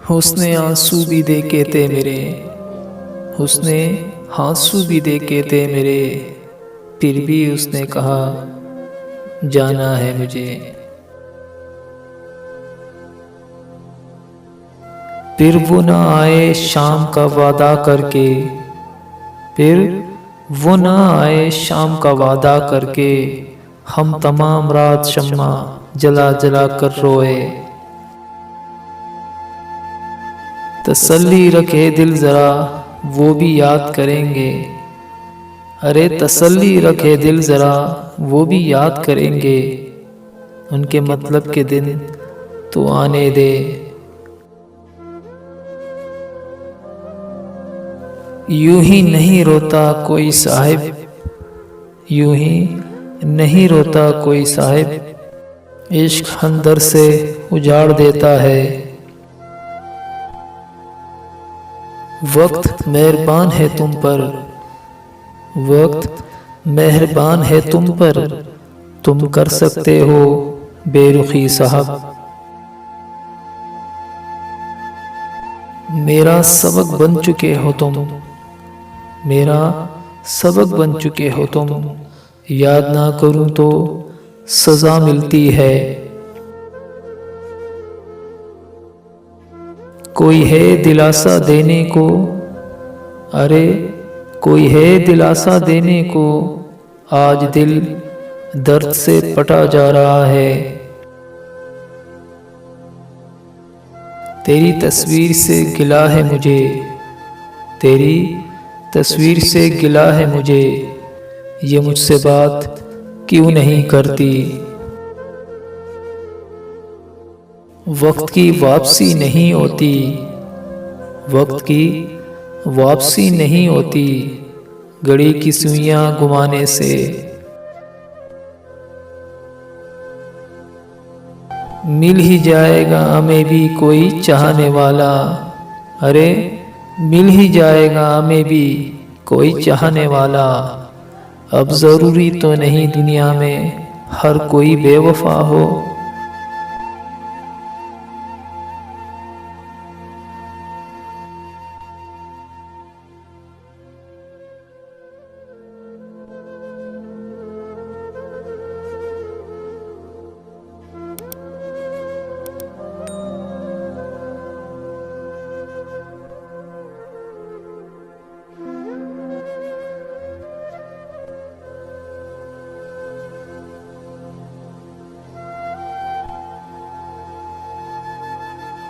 हुस्ने आंसू भी देखे थे मेरे, हुस्ने आंसू भी देखे थे मेरे, फिर भी उसने कहा जाना है मुझे। फिर वो ना आए शाम का वादा करके, फिर वो ना आए शाम का वादा करके, हम तमाम रात शम्मा जला जला कर रोए। तसल्ली रखे दिल जरा वो भी याद करेंगे, अरे तसल्ली रखे दिल जरा वो भी याद करेंगे, उनके मतलब के दिन तो आने दे। यूं ही नहीं रोता कोई साहिब, यूं ही नहीं रोता कोई साहिब, इश्क अंदर से उजाड़ देता है। वक्त मेहरबान है तुम पर, वक्त मेहरबान है तुम पर, तुम कर सकते हो बेरुखी साहब। मेरा सबक बन चुके हो तुम, मेरा सबक बन चुके हो तुम, याद ना करूं तो सजा मिलती है। कोई है दिलासा देने को, अरे कोई है दिलासा देने को, आज दिल दर्द से पटा जा रहा है। तेरी तस्वीर से गिला है मुझे, तेरी तस्वीर से गिला है मुझे, ये मुझसे बात क्यों नहीं करती। वक्त की वापसी नहीं होती, वक्त की वापसी नहीं होती, घड़ी की सुइयां घुमाने से। मिल ही जाएगा हमें भी कोई चाहने वाला, अरे मिल ही जाएगा हमें भी कोई चाहने वाला। अब ज़रूरी तो नहीं दुनिया में हर कोई बेवफा हो।